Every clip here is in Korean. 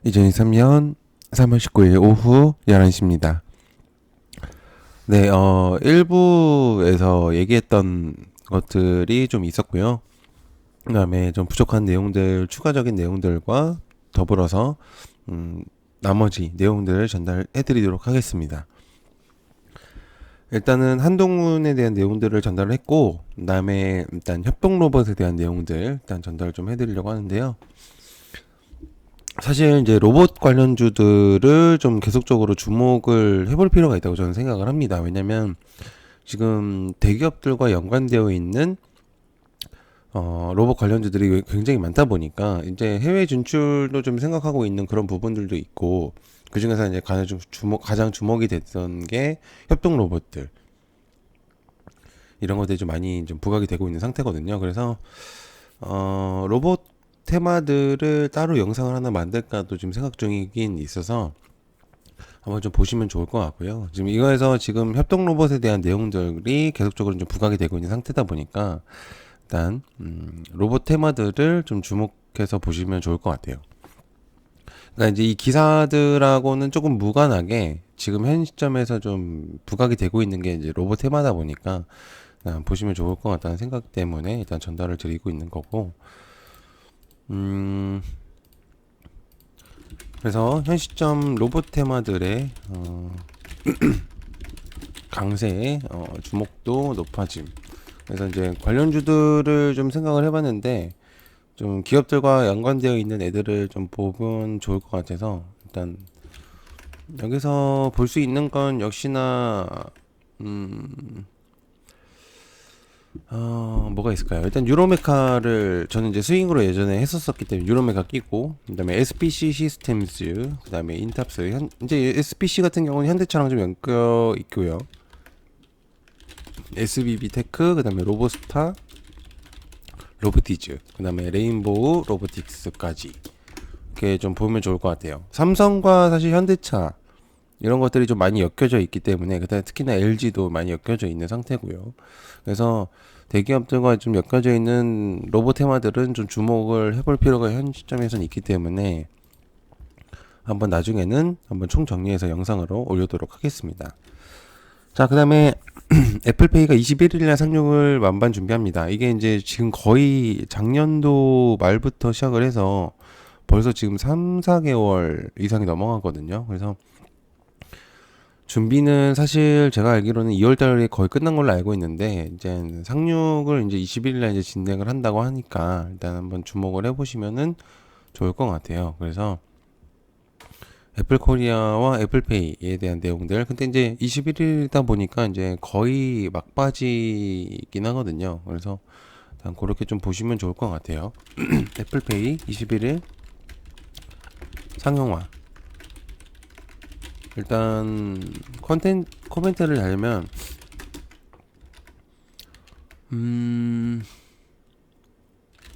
2023년 3월 19일 오후 11시입니다. 네, 1부에서 얘기했던 것들이 좀 있었고요. 그 다음에 좀 부족한 내용들, 추가적인 내용들과 더불어서, 나머지 내용들을 전달해 드리도록 하겠습니다. 일단은 한동훈에 대한 내용들을 전달을 했고, 그 다음에 일단 협동 로봇에 대한 내용들 일단 전달을 좀 해드리려고 하는데요. 사실 이제 로봇 관련주들을 좀 계속적으로 주목을 해볼 필요가 있다고 저는 생각을 합니다. 왜냐면 지금 대기업들과 연관되어 있는 로봇 관련주들이 굉장히 많다 보니까 이제 해외 진출도 좀 생각하고 있는 그런 부분들도 있고, 그 중에서 이제 가장 주목이 됐던 게 협동 로봇들, 이런 것들이 좀 많이 좀 부각이 되고 있는 상태거든요. 그래서 로봇 테마들을 따로 영상을 하나 만들까도 지금 생각 중이긴 있어서 한번 좀 보시면 좋을 것 같고요. 지금 이거에서 지금 협동 로봇에 대한 내용들이 계속적으로 좀 부각이 되고 있는 상태다 보니까 일단 로봇 테마들을 좀 주목해서 보시면 좋을 것 같아요. 그러니까 이제 이 기사들하고는 조금 무관하게 지금 현 시점에서 좀 부각이 되고 있는 게 이제 로봇 테마다 보니까 보시면 좋을 것 같다는 생각 때문에 일단 전달을 드리고 있는 거고, 음, 그래서 현 시점 로봇 테마들의 강세의 주목도 높아짐. 그래서 이제 관련주들을 좀 생각을 해봤는데 좀 기업들과 연관되어 있는 애들을 좀 보면 좋을 것 같아서 일단 여기서 볼 수 있는 건 역시나 뭐가 있을까요? 일단 유로메카를 저는 이제 스윙으로 예전에 했었었기 때문에 유로메카 끼고, 그다음에 SPC 시스템즈, 그다음에 인탑스, 이제 SPC 같은 경우는 현대차랑 좀 엮여 있고요. SBB 테크, 그다음에 로보스타, 로보티즈, 그다음에 레인보우 로보틱스까지 이렇게 좀 보면 좋을 것 같아요. 삼성과 사실 현대차 이런 것들이 좀 많이 엮여져 있기 때문에, 그다음에 특히나 LG도 많이 엮여져 있는 상태고요. 그래서 대기업들과 좀 엮여져 있는 로봇 테마들은 좀 주목을 해볼 필요가 현 시점에서는 있기 때문에 한번 나중에는 한번 총 정리해서 영상으로 올리도록 하겠습니다. 자, 그다음에 애플페이가 21일날 상용을 만반 준비합니다. 이게 이제 지금 거의 작년도 말부터 시작을 해서 벌써 지금 3, 4개월 이상이 넘어가거든요. 그래서 준비는 사실 제가 알기로는 2월달에 거의 끝난 걸로 알고 있는데, 이제 상륙을 이제 21일날 이제 진행을 한다고 하니까 일단 한번 주목을 해보시면은 좋을 것 같아요. 그래서 애플 코리아와 애플페이에 대한 내용들. 근데 이제 21일이다 보니까 이제 거의 막바지긴 하거든요. 그래서 일단 그렇게 좀 보시면 좋을 것 같아요. 애플페이 21일 상용화. 일단 코멘트를 달면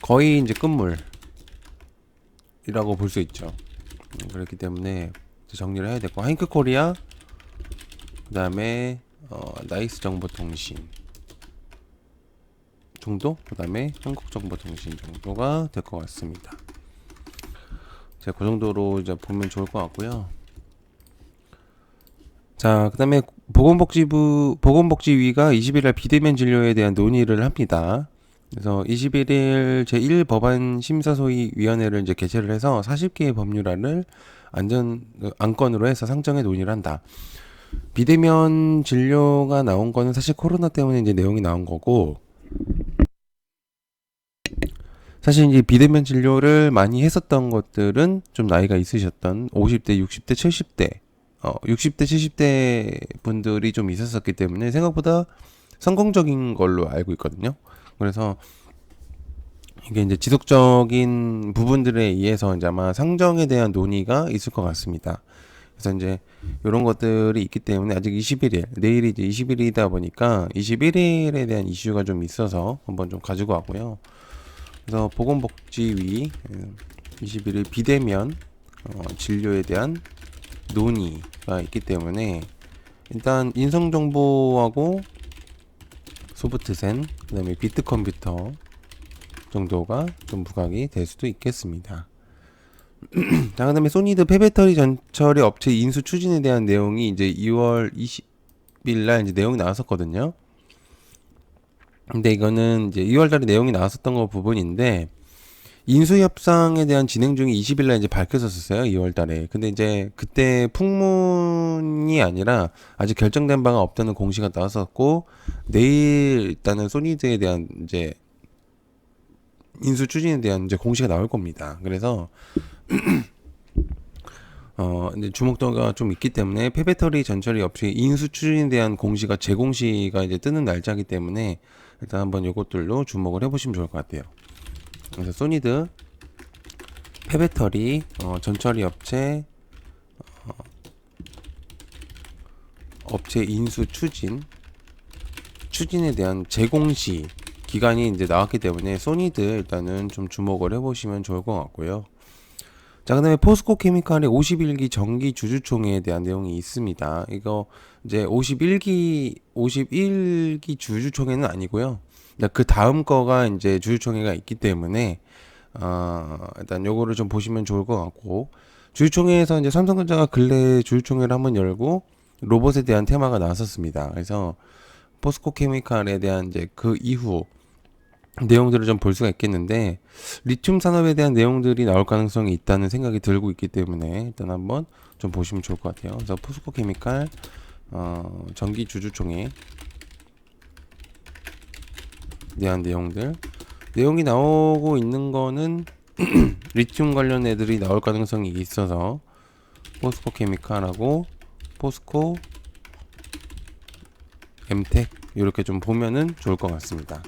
거의 이제 끝물이라고 볼 수 있죠. 그렇기 때문에 정리를 해야 되고, 하잉크 코리아, 그 다음에 나이스 정보통신 정도, 그 다음에 한국정보통신 정도가 될 것 같습니다. 제가 그 정도로 이제 보면 좋을 것 같고요. 자, 그 다음에 보건복지위가 20일날 비대면 진료에 대한 논의를 합니다. 그래서 21일 제1법안 심사소위위원회를 이제 개최를 해서 40개의 법률안을 안건으로 해서 상정해 논의를 한다. 비대면 진료가 나온 거는 사실 코로나 때문에 이제 내용이 나온 거고, 사실 이제 비대면 진료를 많이 했었던 것들은 좀 나이가 있으셨던 50대, 60대, 70대, 60대, 70대 분들이 좀 있었었기 때문에 생각보다 성공적인 걸로 알고 있거든요. 그래서 이게 이제 지속적인 부분들에 의해서 이제 아마 상정에 대한 논의가 있을 것 같습니다. 그래서 이제 이런 것들이 있기 때문에 아직 21일, 내일이 이제 20일이다 보니까 21일에 대한 이슈가 좀 있어서 한번 좀 가지고 왔고요. 그래서 보건복지위 21일 비대면 진료에 대한 논의가 있기 때문에 일단 인성정보하고 소프트센, 그 다음에 비트컴퓨터 정도가 좀 부각이 될 수도 있겠습니다. 자, 그다음에 소니드 폐배터리 전처리 업체 인수 추진에 대한 내용이 이제 2월 20일 날 이제 내용이 나왔었거든요. 근데 이거는 이제 2월 달에 내용이 나왔었던 거 부분인데 인수 협상에 대한 진행 중이 20일 날 이제 밝혀졌었어요. 2월 달에. 근데 이제 그때 풍문이 아니라 아직 결정된 바가 없다는 공시가 나왔었고 내일 일단은 소니드에 대한 이제 인수 추진에 대한 이제 공시가 나올 겁니다. 그래서 이제 주목도가 좀 있기 때문에 폐배터리 전처리 업체 인수 추진에 대한 공시가 재공시가 이제 뜨는 날짜이기 때문에 일단 한번 요것들로 주목을 해보시면 좋을 것 같아요. 그래서 소니드 폐배터리 전처리 업체 업체 인수 추진에 대한 재공시 기간이 이제 나왔기 때문에 소니드 일단은 좀 주목을 해보시면 좋을 것 같고요. 자, 그다음에 포스코 케미칼의 51기 정기 주주총회에 대한 내용이 있습니다. 이거 이제 51기 주주총회는 아니고요. 그 다음 거가 이제 주주총회가 있기 때문에 일단 요거를 좀 보시면 좋을 것 같고 주주총회에서 이제 삼성전자가 근래 주주총회를 한번 열고 로봇에 대한 테마가 나왔었습니다. 그래서 포스코 케미칼에 대한 이제 그 이후 내용들을 좀 볼 수가 있겠는데 리튬 산업에 대한 내용들이 나올 가능성이 있다는 생각이 들고 있기 때문에 일단 한번 좀 보시면 좋을 것 같아요. 그래서 포스코 케미칼 정기 주주총회에 대한 내용이 나오고 있는 거는 리튬 관련 애들이 나올 가능성이 있어서 포스코 케미칼하고 포스코 엠텍 이렇게 좀 보면은 좋을 것 같습니다.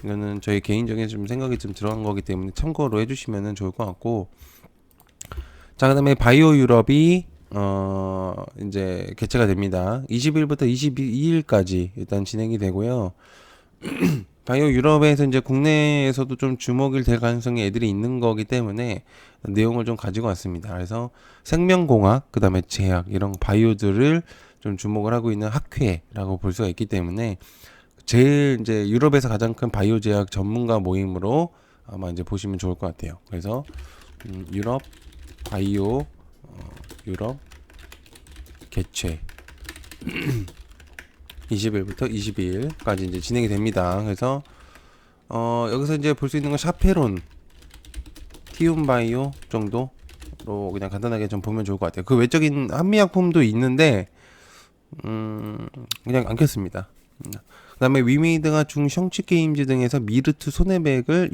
이거는 저희 개인적인 좀 생각이 좀 들어간 거기 때문에 참고로 해주시면 좋을 것 같고, 자, 그다음에 바이오 유럽이 이제 개최가 됩니다. 20일부터 22일까지 일단 진행이 되고요. 바이오 유럽에서 이제 국내에서도 좀 주목이 될 가능성이 애들이 있는 거기 때문에 내용을 좀 가지고 왔습니다. 그래서 생명공학, 그다음에 제약 이런 바이오들을 좀 주목을 하고 있는 학회라고 볼 수가 있기 때문에 제일 이제 유럽에서 가장 큰 바이오 제약 전문가 모임으로 아마 이제 보시면 좋을 것 같아요. 그래서 유럽 바이오 유럽 개최 20일부터 22일까지 이제 진행이 됩니다. 그래서 여기서 이제 볼 수 있는 건 샤페론, 티움바이오 정도로 그냥 간단하게 좀 보면 좋을 것 같아요. 그 외적인 한미약품도 있는데 그냥 안 켰습니다. 그다음에 위메이드가 중성취 게임즈 등에서 미르트 손해배액을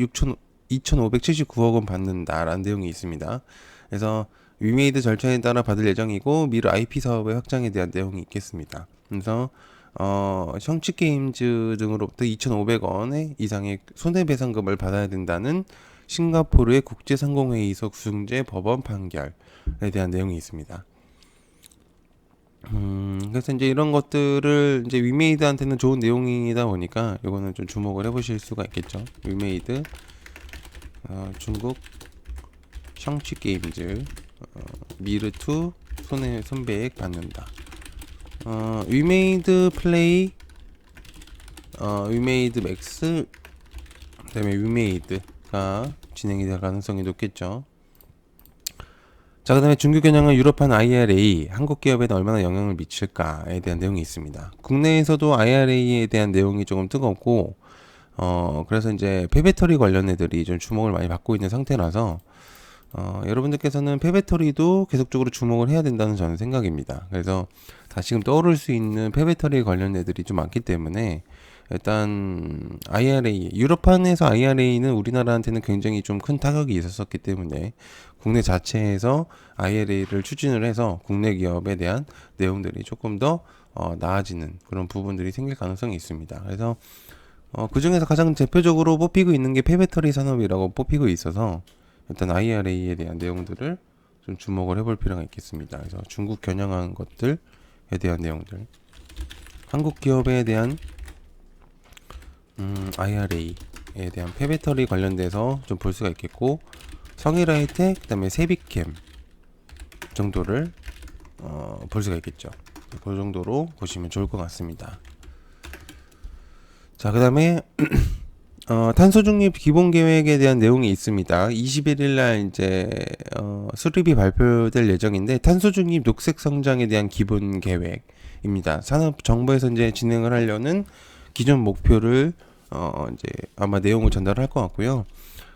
2,579억 원 받는다라는 내용이 있습니다. 그래서 위메이드 절차에 따라 받을 예정이고 미르 IP 사업의 확장에 대한 내용이 있겠습니다. 그래서 성취 게임즈 등으로부터 2,500원 이상의 손해배상금을 받아야 된다는 싱가포르의 국제상공회의소 구승제 법원 판결에 대한 내용이 있습니다. 그래서 이제 이런 것들을 이제 위메이드한테는 좋은 내용이다 보니까 이거는 좀 주목을 해보실 수가 있겠죠. 위메이드 중국 성취 게임즈 미르2 손배액 받는다. 위메이드 플레이 위메이드 맥스 그다음에 위메이드가 진행이 될 가능성이 높겠죠. 자, 그 다음에 중국 겨냥한 유럽판 IRA 한국 기업에는 얼마나 영향을 미칠까에 대한 내용이 있습니다. 국내에서도 IRA에 대한 내용이 조금 뜨겁고 그래서 이제 폐배터리 관련 애들이 좀 주목을 많이 받고 있는 상태라서 여러분들께서는 폐배터리도 계속적으로 주목을 해야 된다는 저는 생각입니다. 그래서 다시금 떠오를 수 있는 폐배터리 관련 애들이 좀 많기 때문에 일단 IRA 유럽판에서 IRA는 우리나라한테는 굉장히 좀 큰 타격이 있었었기 때문에 국내 자체에서 IRA를 추진을 해서 국내 기업에 대한 내용들이 조금 더 나아지는 그런 부분들이 생길 가능성이 있습니다. 그래서 그 중에서 가장 대표적으로 뽑히고 있는 게 폐배터리 산업이라고 뽑히고 있어서 일단 IRA에 대한 내용들을 좀 주목을 해볼 필요가 있겠습니다. 그래서 중국 겨냥한 것들에 대한 내용들, 한국 기업에 대한 IRA에 대한 폐배터리 관련돼서 좀 볼 수가 있겠고, 성일하이텍 그다음에 세비캠 정도를 볼 수가 있겠죠. 그 정도로 보시면 좋을 것 같습니다. 자, 그다음에 탄소 중립 기본 계획에 대한 내용이 있습니다. 21일 날 이제 수립이 발표될 예정인데 탄소 중립 녹색 성장에 대한 기본 계획입니다. 산업 정부에서 이제 진행을 하려는 기존 목표를 이제 아마 내용을 전달할 것 같고요.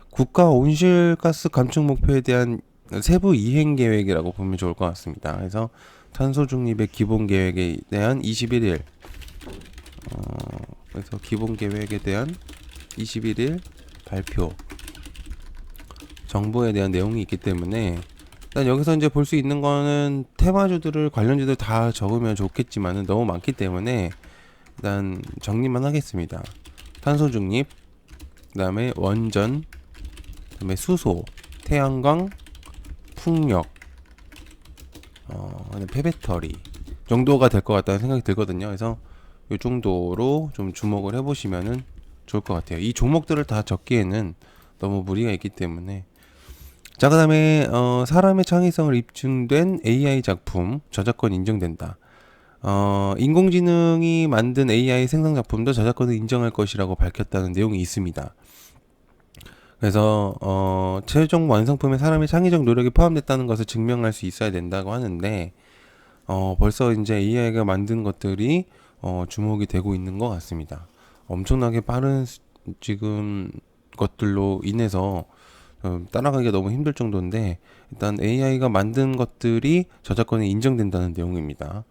국가 온실가스 감축 목표에 대한 세부 이행 계획이라고 보면 좋을 것 같습니다. 그래서 탄소 중립의 기본 계획에 대한 21일 그래서 기본 계획에 대한 21일 발표 정보에 대한 내용이 있기 때문에 일단 여기서 이제 볼 수 있는 거는 테마주들을 관련주들 다 적으면 좋겠지만은 너무 많기 때문에 일단 정리만 하겠습니다. 탄소 중립, 그다음에 원전, 그다음에 수소, 태양광, 풍력, 폐배터리 정도가 될 것 같다는 생각이 들거든요. 그래서 이 정도로 좀 주목을 해보시면은 좋을 것 같아요. 이 종목들을 다 적기에는 너무 무리가 있기 때문에. 자, 그 다음에 사람의 창의성을 입증된 AI 작품 저작권 인정된다. 인공지능이 만든 AI 생성 작품도 저작권을 인정할 것이라고 밝혔다는 내용이 있습니다. 그래서 최종 완성품에 사람의 창의적 노력이 포함됐다는 것을 증명할 수 있어야 된다고 하는데 벌써 이제 AI가 만든 것들이 주목이 되고 있는 것 같습니다. 엄청나게 빠른 지금 것들로 인해서 따라가기가 너무 힘들 정도인데 일단 AI가 만든 것들이 저작권이 인정된다는 내용입니다.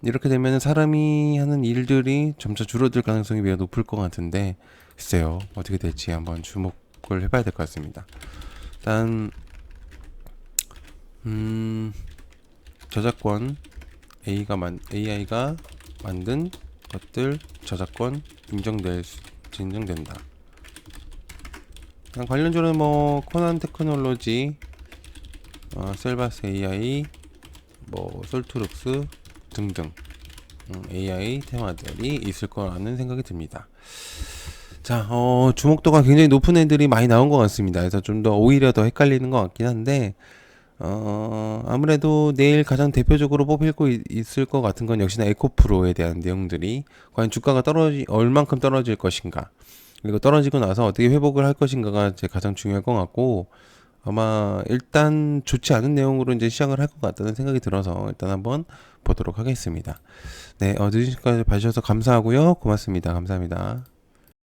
이렇게 되면 사람이 하는 일들이 점차 줄어들 가능성이 매우 높을 것 같은데 글쎄요 어떻게 될지 한번 주목을 해봐야 될 것 같습니다. 일단 저작권 AI가 만든 것들 저작권 인정된다. 관련주는 뭐 코난 테크놀로지, 셀바스 AI, 뭐 솔트룩스 등등 AI 테마들이 있을 거라는 생각이 듭니다. 자, 주목도가 굉장히 높은 애들이 많이 나온 것 같습니다. 그래서 좀 더 오히려 더 헷갈리는 것 같긴 한데 아무래도 내일 가장 대표적으로 뽑힐 거 있을 것 같은 건 역시나 에코프로에 대한 내용들이 과연 주가가 얼만큼 떨어질 것인가 그리고 떨어지고 나서 어떻게 회복을 할 것인가가 제 가장 중요할 것 같고 아마 일단 좋지 않은 내용으로 이제 시작을 할 것 같다는 생각이 들어서 일단 한번 보도록 하겠습니다. 네, 늦은 시간까지 봐주셔서 감사하고요. 고맙습니다. 감사합니다.